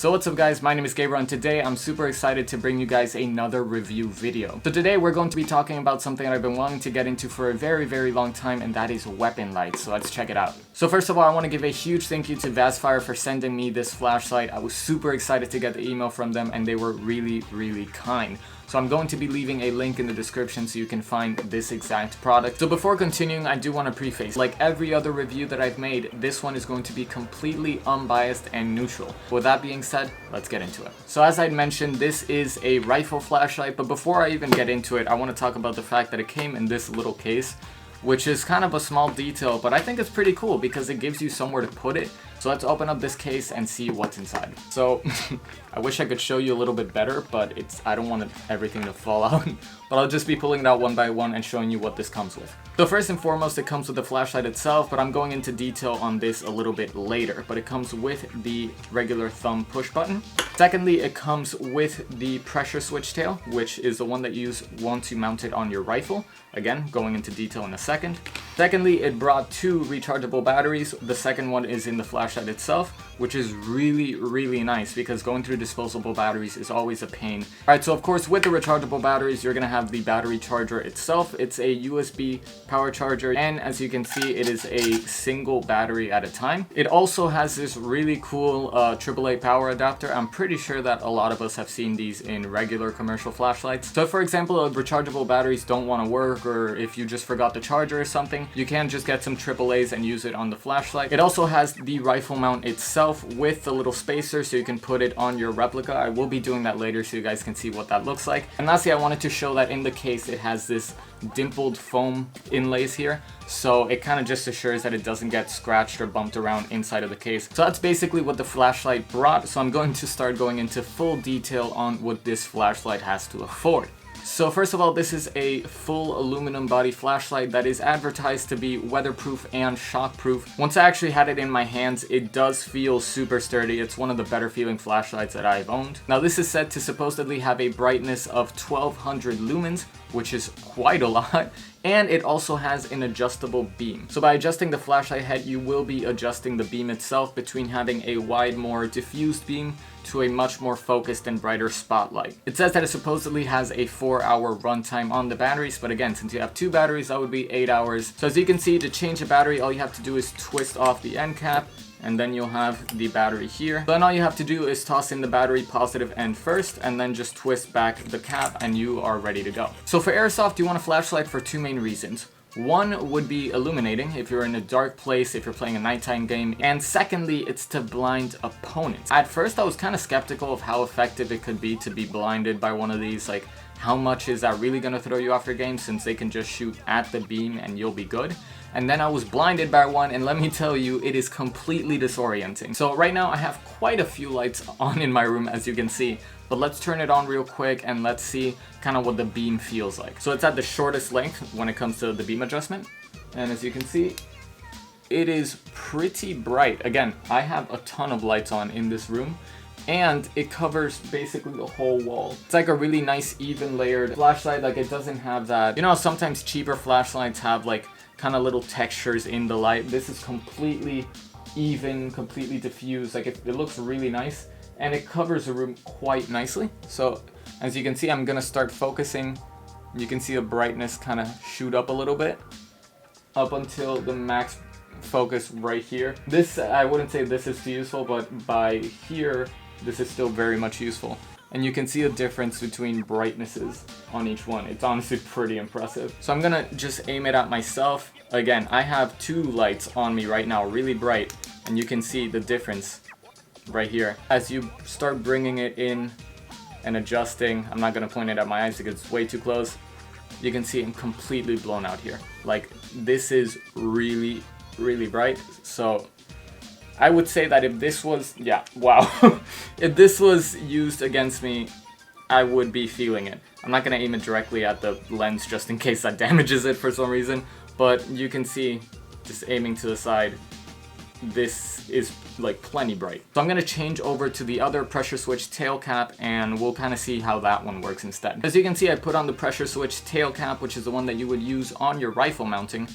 So what's up guys, my name is Gabriel and today I'm super excited to bring you guys another review video. So today we're going to be talking about something that I've been wanting to get into for a very long time, and that is weapon lights. So let's check it out. So first of all, I want to give a huge thank you to Vastfire for sending me this flashlight. I was super excited to get the email from them and they were really kind. So I'm going to be leaving a link in the description so you can find this exact product. So before continuing, I do want to preface, like every other review that I've made, this one is going to be completely unbiased and neutral. With that being said, let's get into it. So as I'd mentioned, this is a rifle flashlight, but before I even get into it, I want to talk about the fact that it came in this little case, which is kind of a small detail, but I think it's pretty cool because it gives you somewhere to put it. So let's open up this case and see what's inside. So I wish I could show you a little bit better, but I don't want everything to fall out. But I'll just be pulling it out one by one and showing you what this comes with. So first and foremost, it comes with the flashlight itself, but I'm going into detail on this a little bit later. But it comes with the regular thumb push button. Secondly, it comes with the pressure switch tail, which is the one that you use once you mount it on your rifle. Again, going into detail in a second. Secondly, it brought two rechargeable batteries. The second one is in the flashlight itself, which is really nice because going through disposable batteries is always a pain. Alright, so of course with the rechargeable batteries, you're going to have the battery charger itself. It's a USB power charger, and as you can see, it is a single battery at a time. It also has this really cool AAA power adapter. I'm pretty sure that a lot of us have seen these in regular commercial flashlights. So if, for example, if rechargeable batteries don't want to work, or if you just forgot the charger or something, you can just get some AAAs and use it on the flashlight. It also has the rifle mount itself with the little spacer so you can put it on your replica. I will be doing that later so you guys can see what that looks like. And lastly, I wanted to show that in the case it has this dimpled foam inlays here, so it kind of just assures that it doesn't get scratched or bumped around inside of the case. So that's basically what the flashlight brought. So I'm going to start going into full detail on what this flashlight has to afford. So first of all, this is a full aluminum body flashlight that is advertised to be weatherproof and shockproof. Once I actually had it in my hands, it does feel super sturdy. It's one of the better feeling flashlights that I've owned. Now this is said to supposedly have a brightness of 1200 lumens, which is quite a lot. And it also has an adjustable beam. So by adjusting the flashlight head, you will be adjusting the beam itself between having a wide, more diffused beam to a much more focused and brighter spotlight. It says that it supposedly has a 4-hour runtime on the batteries, but again, since you have two batteries, that would be 8 hours. So as you can see, to change a battery, all you have to do is twist off the end cap, and then you'll have the battery here. Then all you have to do is toss in the battery positive end first, and then just twist back the cap and you are ready to go. So for Airsoft, you want a flashlight for two main reasons. One would be illuminating if you're in a dark place, if you're playing a nighttime game, and secondly, it's to blind opponents. At first, I was kind of skeptical of how effective it could be to be blinded by one of these. Like, how much is that really going to throw you off your game, since they can just shoot at the beam and you'll be good? And then I was blinded by one, and let me tell you, it is completely disorienting. So right now I have quite a few lights on in my room, as you can see, but let's turn it on real quick and let's see kind of what the beam feels like. So it's at the shortest length when it comes to the beam adjustment, and as you can see, it is pretty bright. Again, I have a ton of lights on in this room, and it covers basically the whole wall. It's like a really nice even layered flashlight. Like, it doesn't have that, you know, sometimes cheaper flashlights have like kind of little textures in the light. This is completely even, completely diffused. Like, it looks really nice, and it covers the room quite nicely. So as you can see, I'm gonna start focusing. You can see the brightness kind of shoot up a little bit up until the max focus right here. This, I wouldn't say this is too useful, but by here, this is still very much useful. And you can see the difference between brightnesses on each one. It's honestly pretty impressive. So I'm gonna just aim it at myself. Again, I have two lights on me right now, really bright, and you can see the difference right here. As you start bringing it in and adjusting, I'm not gonna point it at my eyes because it's way too close. You can see I'm completely blown out here. Like, this is really bright. So I would say that if this was, yeah, wow. If this was used against me, I would be feeling it. I'm not gonna aim it directly at the lens just in case that damages it for some reason, but you can see, just aiming to the side, this is like plenty bright. So I'm gonna change over to the other pressure switch tail cap, and we'll kind of see how that one works instead. As you can see, I put on the pressure switch tail cap, which is the one that you would use on your rifle mounting,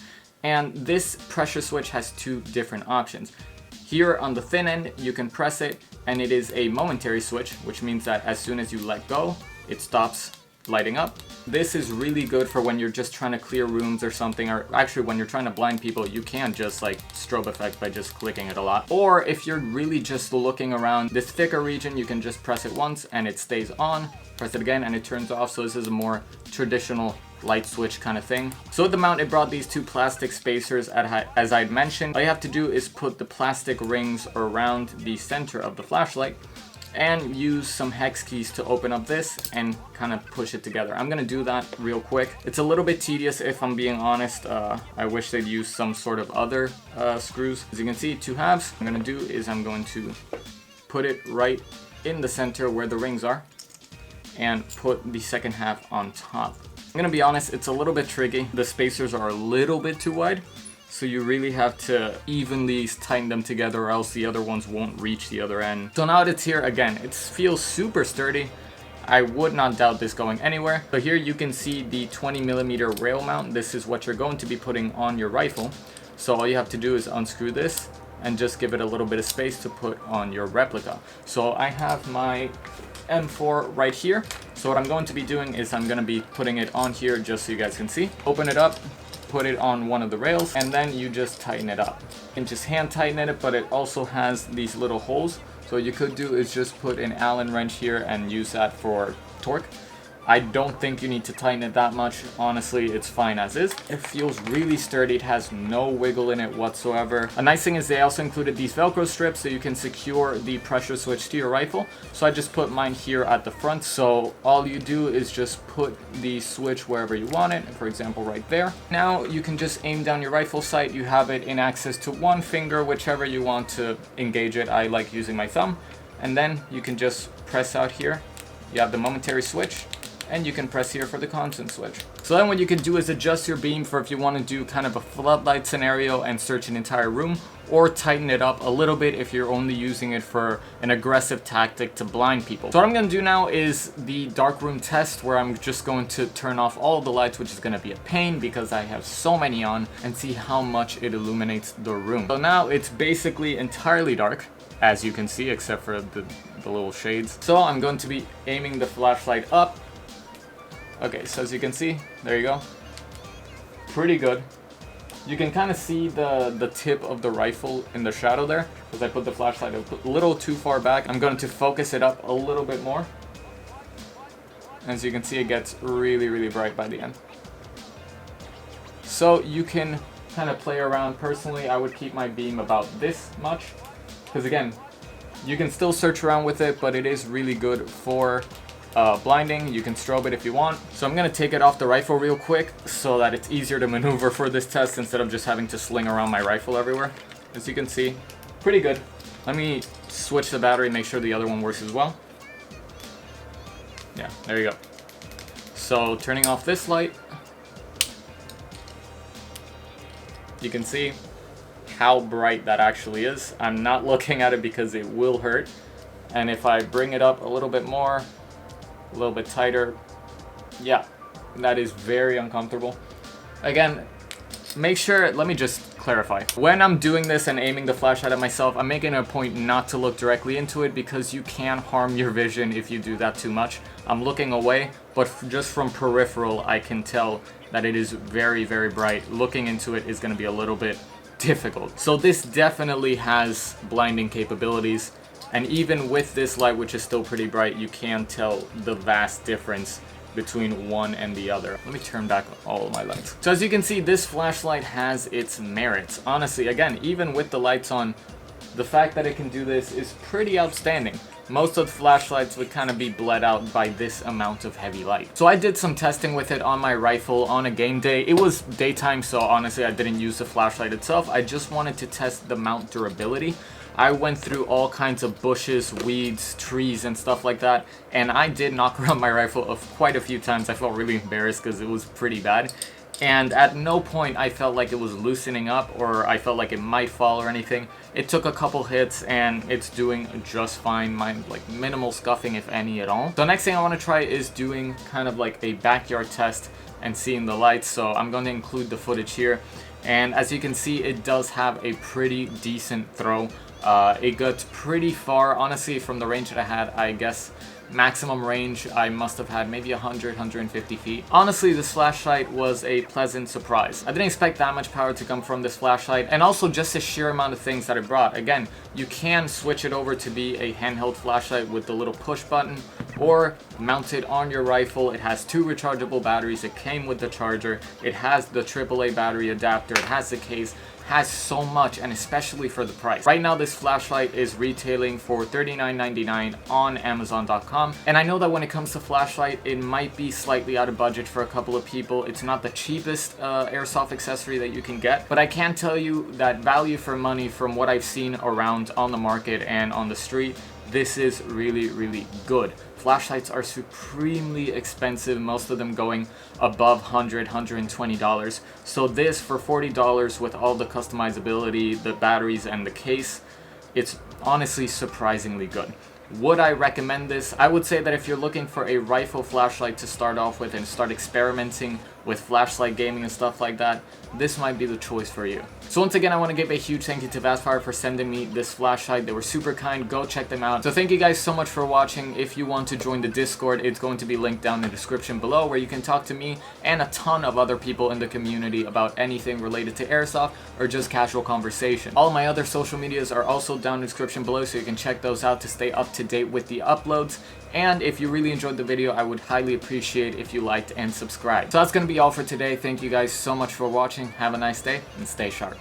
and this pressure switch has two different options. Here on the thin end, you can press it and it is a momentary switch, which means that as soon as you let go, it stops lighting up. This is really good for when you're just trying to clear rooms or something, or actually when you're trying to blind people, you can just like strobe effect by just clicking it a lot. Or if you're really just looking around this thicker region, you can just press it once and it stays on, press it again and it turns off. So this is a more traditional light switch kind of thing. So with the mount, it brought these two plastic spacers as I'd mentioned. All you have to do is put the plastic rings around the center of the flashlight and use some hex keys to open up this and kind of push it together. I'm gonna do that real quick. It's a little bit tedious if I'm being honest. I wish they'd use some sort of other screws. As you can see, 2 halves. What I'm gonna do is I'm going to put it right in the center where the rings are and put the second half on top. I'm gonna be honest, it's a little bit tricky. The spacers are a little bit too wide, so you really have to evenly tighten them together or else the other ones won't reach the other end. So now that it's here, again, it feels super sturdy. I would not doubt this going anywhere. So here you can see the 20mm rail mount. This is what you're going to be putting on your rifle. So all you have to do is unscrew this and just give it a little bit of space to put on your replica. So I have my M4 right here. So what I'm going to be doing is I'm going to be putting it on here just so you guys can see. Open it up, put it on one of the rails, and then you just tighten it up. And just hand tighten it, but it also has these little holes. So what you could do is just put an Allen wrench here and use that for torque. I don't think you need to tighten it that much. Honestly, it's fine as is. It feels really sturdy. It has no wiggle in it whatsoever. A nice thing is they also included these Velcro strips so you can secure the pressure switch to your rifle. So I just put mine here at the front. So all you do is just put the switch wherever you want it. For example, right there. Now you can just aim down your rifle sight. You have it in access to one finger, whichever you want to engage it. I like using my thumb. And then you can just press out here. You have the momentary switch. And you can press here for the constant switch. So then what you can do is adjust your beam for if you want to do kind of a floodlight scenario and search an entire room, or tighten it up a little bit if you're only using it for an aggressive tactic to blind people. So what I'm going to do now is the darkroom test, where I'm just going to turn off all of the lights, which is going to be a pain because I have so many on, and see how much it illuminates the room. So now it's basically entirely dark, as you can see, except for the little shades. So I'm going to be aiming the flashlight up. Okay, so as you can see, there you go. Pretty good. You can kind of see the tip of the rifle in the shadow there, because I put the flashlight a little too far back. I'm going to focus it up a little bit more. As you can see, it gets really, really bright by the end. So you can kind of play around. Personally, I would keep my beam about this much, because again, you can still search around with it, but it is really good for blinding. You can strobe it if you want. So I'm going to take it off the rifle real quick so that it's easier to maneuver for this test instead of just having to sling around my rifle everywhere. As you can see, pretty good. Let me switch the battery and make sure the other one works as well. Yeah, there you go. So turning off this light, you can see how bright that actually is. I'm not looking at it because it will hurt. And if I bring it up a little bit more, a little bit tighter, yeah, that is very uncomfortable. Again, make sure, let me just clarify. When I'm doing this and aiming the flashlight at myself, I'm making a point not to look directly into it because you can harm your vision if you do that too much. I'm looking away, but just from peripheral, I can tell that it is very, very bright. Looking into it is going to be a little bit difficult. So this definitely has blinding capabilities. And even with this light, which is still pretty bright, you can tell the vast difference between one and the other. Let me turn back all of my lights. So as you can see, this flashlight has its merits. Honestly, again, even with the lights on, the fact that it can do this is pretty outstanding. Most of the flashlights would kind of be bled out by this amount of heavy light. So I did some testing with it on my rifle on a game day. It was daytime, so honestly I didn't use the flashlight itself. I just wanted to test the mount durability. I went through all kinds of bushes, weeds, trees, and stuff like that, and I did knock around my rifle quite a few times. I felt really embarrassed because it was pretty bad. And at no point I felt like it was loosening up or I felt like it might fall or anything. It took a couple hits and it's doing just fine. Like minimal scuffing, if any at all. So next thing I want to try is doing kind of like a backyard test and seeing the lights. So I'm going to include the footage here. And as you can see, it does have a pretty decent throw. It got pretty far, honestly, from the range that I had. I guess maximum range I must have had maybe 150 feet. Honestly, this flashlight was a pleasant surprise. I didn't expect that much power to come from this flashlight, and also just the sheer amount of things that it brought. Again, you can switch it over to be a handheld flashlight with the little push button, or mount it on your rifle. It has 2 rechargeable batteries. It came with the charger. It has the AAA battery adapter. It has the case. Has so much, and especially for the price. Right now, this flashlight is retailing for $39.99 on Amazon.com, and I know that when it comes to flashlight, it might be slightly out of budget for a couple of people. It's not the cheapest airsoft accessory that you can get, but I can tell you that value for money from what I've seen around on the market and on the street, this is really, really good. Flashlights are supremely expensive, most of them going above $100, $120. So this for $40 with all the customizability, the batteries, and the case, it's honestly surprisingly good. Would I recommend this? I would say that if you're looking for a rifle flashlight to start off with and start experimenting with flashlight gaming and stuff like that, this might be the choice for you. So once again, I want to give a huge thank you to Vastfire for sending me this flashlight. They were super kind. Go check them out. So thank you guys so much for watching. If you want to join the Discord, it's going to be linked down in the description below, where you can talk to me and a ton of other people in the community about anything related to airsoft or just casual conversation. All my other social medias are also down in the description below, so you can check those out to stay up to date with the uploads. And if you really enjoyed the video, I would highly appreciate if you liked and subscribed. So that's going to be all for today. Thank you guys so much for watching. Have a nice day and stay sharp.